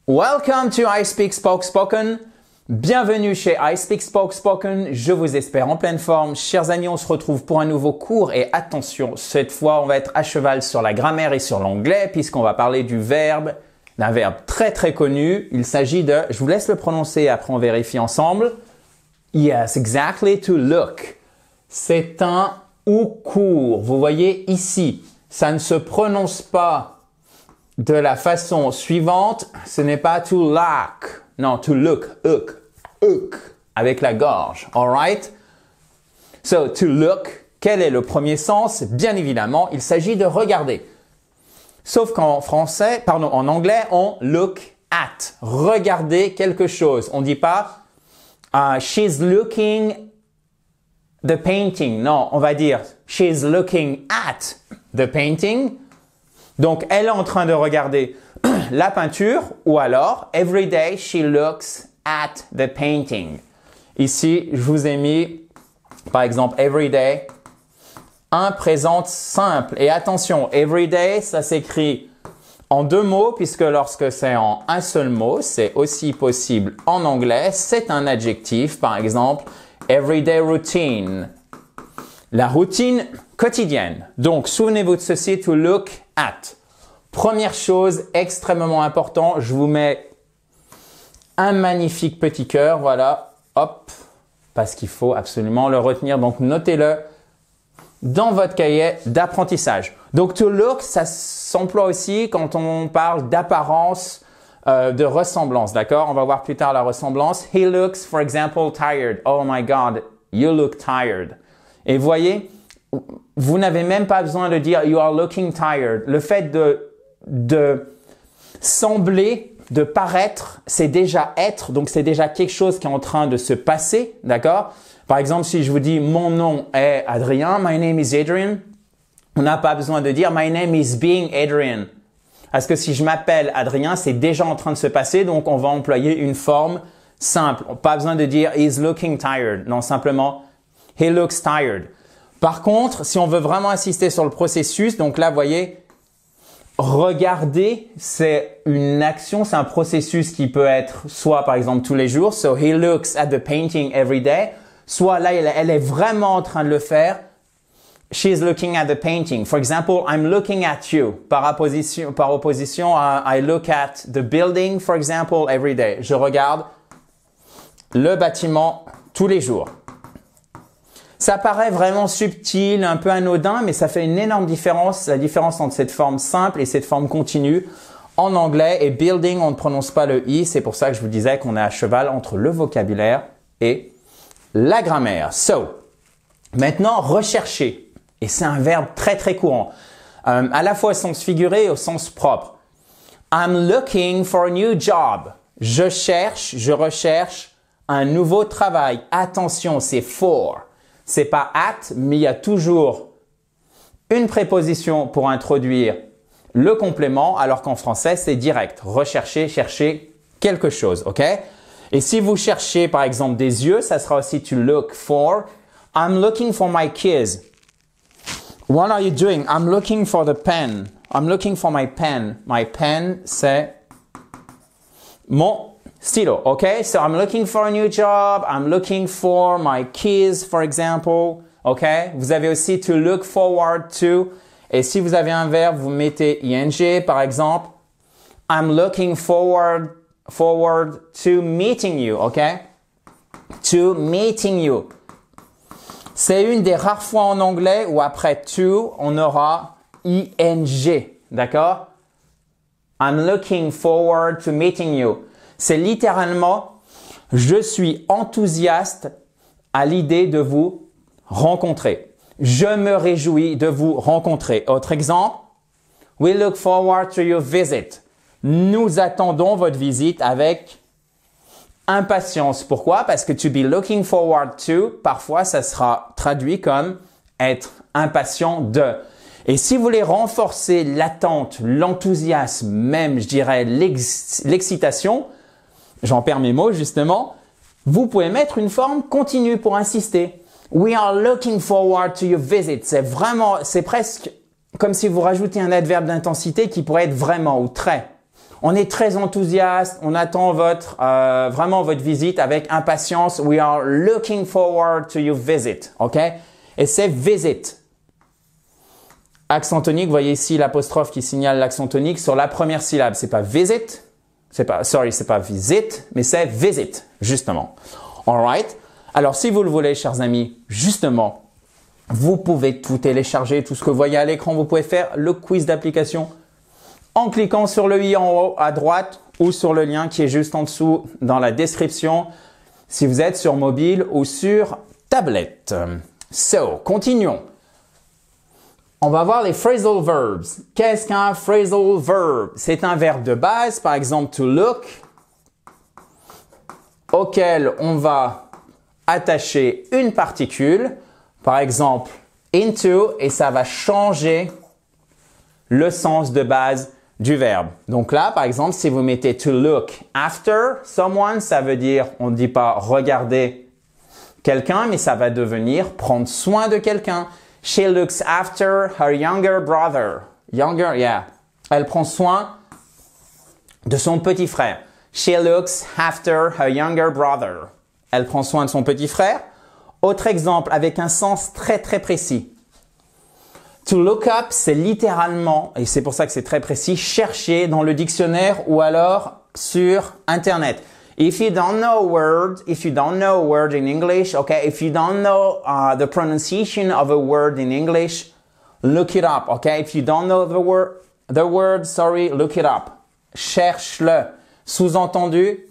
Welcome to I Speak Spoke Spoken. Bienvenue chez I Speak Spoke Spoken. Je vous espère en pleine forme. Chers amis, on se retrouve pour un nouveau cours et attention, cette fois, on va être à cheval sur la grammaire et sur l'anglais puisqu'on va parler d'un verbe très très connu. Il s'agit de, je vous laisse le prononcer et après on vérifie ensemble. Yes, exactly, to look. C'est un ou court. Vous voyez ici, ça ne se prononce pas de la façon suivante. Ce n'est pas to look. Non, to look, avec la gorge. Alright? So, to look, quel est le premier sens? Bien évidemment, il s'agit de regarder. Sauf qu'en en anglais, on look at. Regarder quelque chose. On dit pas she's looking the painting. Non, on va dire she's looking at the painting. Donc, elle est en train de regarder la peinture ou alors every day she looks at the painting. Ici, je vous ai mis par exemple every day un présent simple. Et attention, every day, ça s'écrit en deux mots puisque lorsque c'est en un seul mot, c'est aussi possible en anglais. C'est un adjectif, par exemple, everyday routine. La routine quotidienne. Donc, souvenez-vous de ceci, to look at. Première chose extrêmement importante, je vous mets un magnifique petit cœur, voilà, hop, parce qu'il faut absolument le retenir. Donc, notez-le dans votre cahier d'apprentissage. Donc, to look, ça s'emploie aussi quand on parle d'apparence, de ressemblance, d'accord? On va voir plus tard la ressemblance. He looks, for example, tired. Oh my God, you look tired. Et voyez, vous n'avez même pas besoin de dire you are looking tired. Le fait de sembler, de paraître, c'est déjà être, donc c'est déjà quelque chose qui est en train de se passer, d'accord? Par exemple, si je vous dis mon nom est Adrien, my name is Adrian, on n'a pas besoin de dire my name is being Adrian. Parce que si je m'appelle Adrien, c'est déjà en train de se passer, donc on va employer une forme simple. Pas besoin de dire he's looking tired, non, simplement he looks tired. Par contre, si on veut vraiment insister sur le processus, donc là, vous voyez, regarder, c'est une action, c'est un processus qui peut être soit par exemple tous les jours, so he looks at the painting every day, soit là, elle est vraiment en train de le faire, she's looking at the painting. For example, I'm looking at you. Par opposition à I look at the building, for example, every day. Je regarde le bâtiment tous les jours. Ça paraît vraiment subtil, un peu anodin, mais ça fait une énorme différence, la différence entre cette forme simple et cette forme continue. En anglais, et building, on ne prononce pas le i, c'est pour ça que je vous disais qu'on est à cheval entre le vocabulaire et la grammaire. So, maintenant, rechercher. Et c'est un verbe très très courant, à la fois au sens figuré et au sens propre. I'm looking for a new job. Je recherche un nouveau travail. Attention, c'est for. C'est pas at, mais il y a toujours une préposition pour introduire le complément, alors qu'en français, c'est direct. Rechercher, chercher quelque chose, ok? Et si vous cherchez, par exemple, des yeux, ça sera aussi to look for. I'm looking for my keys. What are you doing? I'm looking for the pen. I'm looking for my pen. My pen, c'est mon stylo, okay? So I'm looking for a new job. I'm looking for my keys, for example, okay? Vous avez aussi to look forward to. Et si vous avez un verbe, vous mettez ing, par exemple. I'm looking forward to meeting you, okay? To meeting you. C'est une des rares fois en anglais où après to, on aura ing, d'accord? I'm looking forward to meeting you. C'est littéralement, je suis enthousiaste à l'idée de vous rencontrer. Je me réjouis de vous rencontrer. Autre exemple, we look forward to your visit. Nous attendons votre visite avec impatience. Pourquoi? Parce que to be looking forward to, parfois, ça sera traduit comme être impatient de. Et si vous voulez renforcer l'attente, l'enthousiasme, même, je dirais, l'excitation, j'en perds mes mots justement, vous pouvez mettre une forme continue pour insister. We are looking forward to your visit. C'est presque comme si vous rajoutez un adverbe d'intensité qui pourrait être vraiment ou très. on est très enthousiaste, on attend vraiment votre visite avec impatience. We are looking forward to your visit, ok? Et c'est visit. Accent tonique, vous voyez ici l'apostrophe qui signale l'accent tonique sur la première syllabe. C'est pas visit, c'est pas visit, mais c'est visit, justement. Alright? Alors, si vous le voulez, chers amis, justement, vous pouvez tout télécharger, tout ce que vous voyez à l'écran, vous pouvez faire le quiz d'application en cliquant sur le i en haut à droite ou sur le lien qui est juste en dessous dans la description si vous êtes sur mobile ou sur tablette. So, continuons. On va voir les phrasal verbs. Qu'est-ce qu'un phrasal verb? C'est un verbe de base, par exemple to look, auquel on va attacher une particule, par exemple into, et ça va changer le sens de base du verbe. Donc là, par exemple, si vous mettez to look after someone, ça veut dire, on ne dit pas regarder quelqu'un, mais ça va devenir prendre soin de quelqu'un. She looks after her younger brother. Younger, yeah. Elle prend soin de son petit frère. She looks after her younger brother. Elle prend soin de son petit frère. Autre exemple avec un sens très très précis. To look up, c'est littéralement, et c'est pour ça que c'est très précis, chercher dans le dictionnaire ou alors sur Internet. If you don't know a word in English, okay, if you don't know the pronunciation of a word in English, look it up, okay? If you don't know the word, look it up. Cherche-le. Sous-entendu,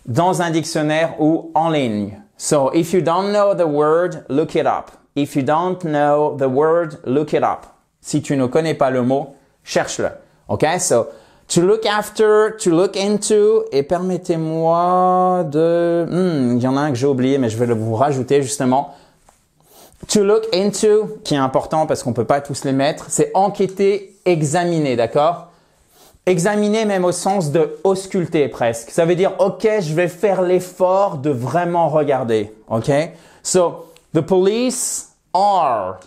dans un dictionnaire ou en ligne. So, if you don't know the word, look it up. If you don't know the word, look it up. Si tu ne connais pas le mot, cherche-le. Okay? So, to look after, to look into, et permettez-moi de... il y en a un que j'ai oublié, mais je vais vous rajouter justement. To look into, qui est important parce qu'on peut pas tous les mettre, c'est enquêter, examiner, d'accord? Examiner même au sens de ausculter presque. Ça veut dire, ok, je vais faire l'effort de vraiment regarder, ok? So, the police are,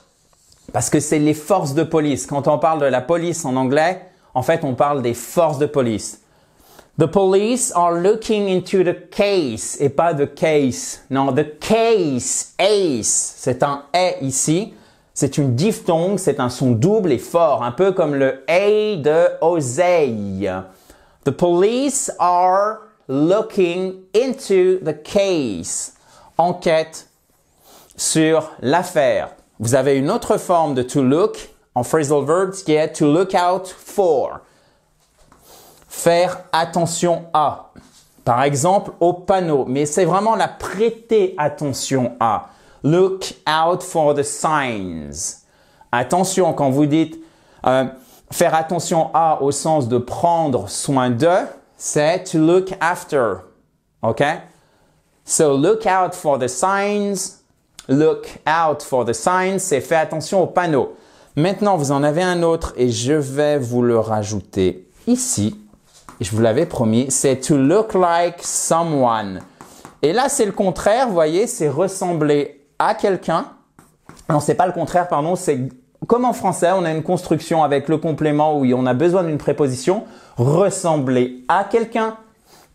parce que c'est les forces de police. Quand on parle de la police en anglais, en fait, on parle des forces de police. The police are looking into the case, et pas the case. Non, the case, ace. C'est un « et » ici. C'est une diphtongue, c'est un son double et fort, un peu comme le « a » de oseille. The police are looking into the case. Enquête sur l'affaire. Vous avez une autre forme de to look en phrasal verbs qui est to look out for. Faire attention à. Par exemple, au panneau. Mais c'est vraiment la prêter attention à. Look out for the signs. Attention, quand vous dites faire attention à au sens de prendre soin de, c'est to look after. OK? So, look out for the signs. Look out for the signs, c'est faire attention au panneau. Maintenant, vous en avez un autre et je vais vous le rajouter ici. Je vous l'avais promis, c'est to look like someone. Et là, c'est le contraire, vous voyez, c'est ressembler à quelqu'un. Non, c'est pas le contraire, pardon, c'est comme en français, on a une construction avec le complément où on a besoin d'une préposition. Ressembler à quelqu'un.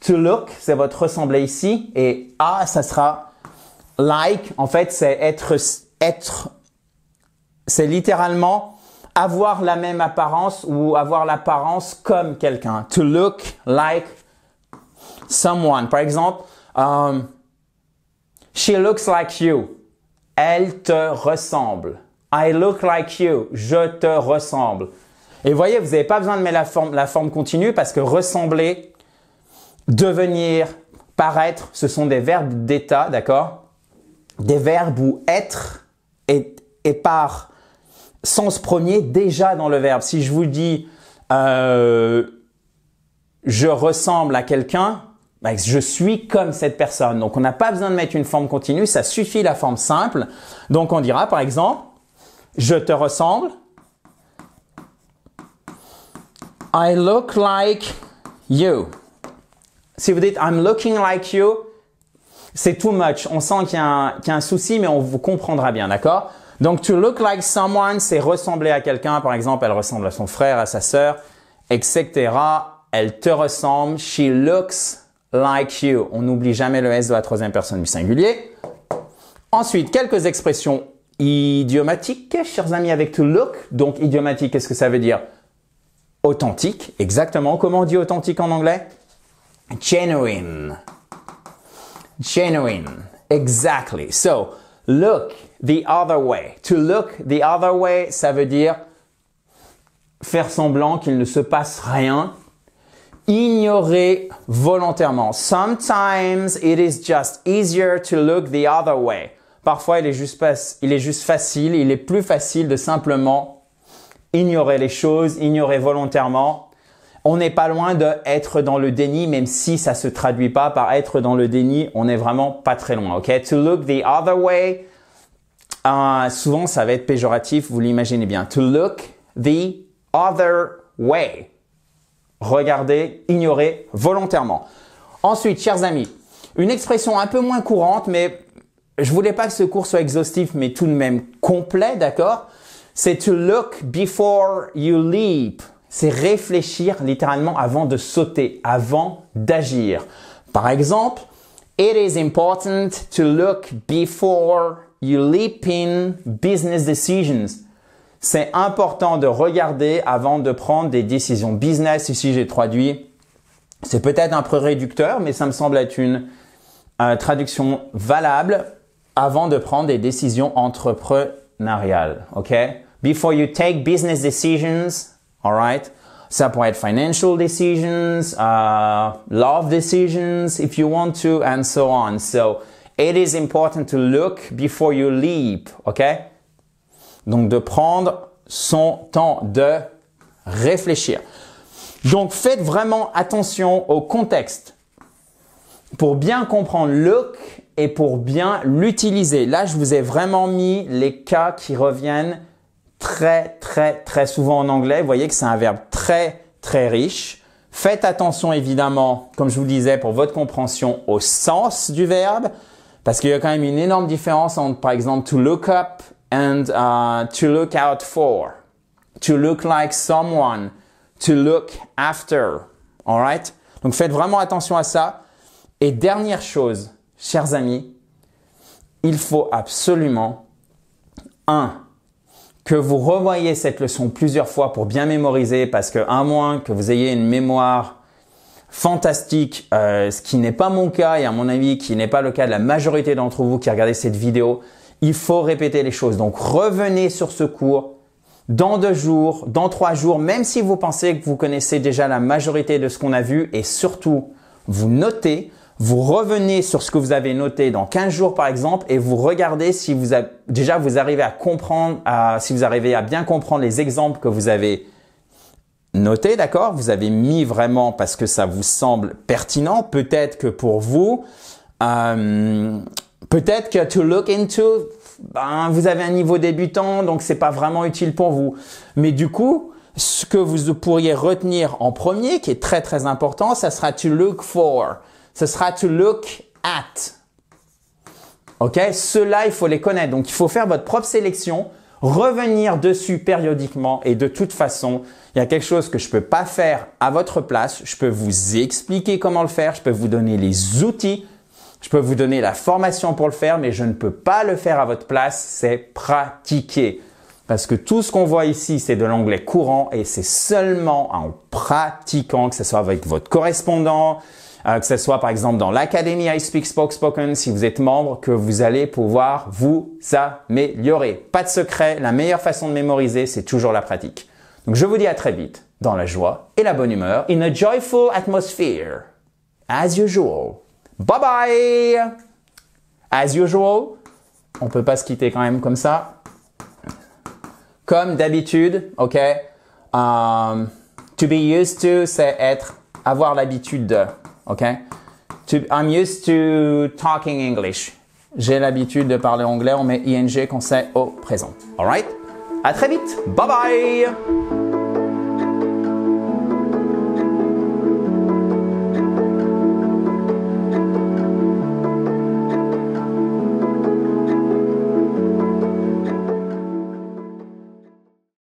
To look, c'est votre ressembler ici. Et à, ça sera like. En fait, c'est être, c'est littéralement avoir la même apparence ou avoir l'apparence comme quelqu'un. To look like someone. Par exemple, she looks like you. Elle te ressemble. I look like you. Je te ressemble. Et vous voyez, vous n'avez pas besoin de mettre la forme continue parce que ressembler, devenir, paraître, ce sont des verbes d'état, d'accord? Des verbes où être est par sens premier déjà dans le verbe. Si je vous dis je ressemble à quelqu'un, ben, je suis comme cette personne. Donc, on n'a pas besoin de mettre une forme continue, ça suffit la forme simple. Donc, on dira par exemple, je te ressemble. I look like you. Si vous dites I'm looking like you, c'est too much. On sent qu'il y a un souci, mais on vous comprendra bien, d'accord? Donc, to look like someone, c'est ressembler à quelqu'un. Par exemple, elle ressemble à son frère, à sa sœur, etc. elle te ressemble. She looks like you. On n'oublie jamais le S de la troisième personne du singulier. Ensuite, quelques expressions idiomatiques, chers amis, avec to look. Donc, idiomatique, qu'est-ce que ça veut dire? Authentique, exactement. Comment on dit authentique en anglais? Genuine. Genuine. Exactly. So, look the other way. To look the other way, ça veut dire faire semblant qu'il ne se passe rien. Ignorer volontairement. Sometimes it is just easier to look the other way. Parfois, il est juste facile, il est plus facile de simplement ignorer les choses, ignorer volontairement. On n'est pas loin d'être dans le déni, même si ça se traduit pas par être dans le déni, on n'est vraiment pas très loin, ok? To look the other way, souvent ça va être péjoratif, vous l'imaginez bien. To look the other way. Regardez, ignorer volontairement. Ensuite, chers amis, une expression un peu moins courante, mais je voulais pas que ce cours soit exhaustif, mais tout de même complet, d'accord? C'est to look before you leap. C'est réfléchir littéralement avant de sauter, avant d'agir. Par exemple, it is important to look before you leap in business decisions. C'est important de regarder avant de prendre des décisions business. Ici, j'ai traduit. C'est peut-être un peu réducteur, mais ça me semble être une traduction valable avant de prendre des décisions entrepreneuriales. OK? Before you take business decisions, all right? Ça pourrait être financial decisions, love decisions, if you want to, and so on. So, it is important to look before you leap. OK? Donc, de prendre son temps de réfléchir. Donc, faites vraiment attention au contexte pour bien comprendre look et pour bien l'utiliser. Là, je vous ai vraiment mis les cas qui reviennent très souvent en anglais. Vous voyez que c'est un verbe très riche. Faites attention, évidemment, comme je vous disais, pour votre compréhension au sens du verbe, parce qu'il y a quand même une énorme différence entre, par exemple, to look up and to look out for, to look like someone, to look after. All right? Donc, faites vraiment attention à ça. Et dernière chose, chers amis, il faut absolument, que vous revoyez cette leçon plusieurs fois pour bien mémoriser, parce que à moins que vous ayez une mémoire fantastique, ce qui n'est pas mon cas et à mon avis qui n'est pas le cas de la majorité d'entre vous qui regardez cette vidéo, il faut répéter les choses. Donc, revenez sur ce cours dans 2 jours, dans 3 jours, même si vous pensez que vous connaissez déjà la majorité de ce qu'on a vu, et surtout, vous notez, vous revenez sur ce que vous avez noté dans 15 jours par exemple et vous regardez si vous arrivez à comprendre, si vous arrivez à bien comprendre les exemples que vous avez notés, d'accord? Vous avez mis vraiment parce que ça vous semble pertinent. Peut-être que pour vous, peut-être que to look into, vous avez un niveau débutant, donc c'est pas vraiment utile pour vous. Mais du coup, ce que vous pourriez retenir en premier, qui est très important, ça sera to look for. Ce sera to look at. OK? Ceux-là, il faut les connaître. Donc, il faut faire votre propre sélection, revenir dessus périodiquement et de toute façon, il y a quelque chose que je peux pas faire à votre place. Je peux vous expliquer comment le faire. Je peux vous donner les outils. Je peux vous donner la formation pour le faire, mais je ne peux pas le faire à votre place. C'est pratiquer. Parce que tout ce qu'on voit ici, c'est de l'anglais courant et c'est seulement en pratiquant, que ce soit avec votre correspondant, que ce soit par exemple dans l'académie iSpeak Spoken, si vous êtes membre, que vous allez pouvoir vous améliorer. Pas de secret, la meilleure façon de mémoriser, c'est toujours la pratique. Donc je vous dis à très vite, dans la joie et la bonne humeur, in a joyful atmosphere, as usual. Bye bye! As usual, on peut pas se quitter quand même comme ça. Comme d'habitude, ok? To be used to, c'est avoir l'habitude de. Okay? I'm used to talking English. J'ai l'habitude de parler anglais. On met ing quand c'est au présent. Alright? À très vite. Bye bye!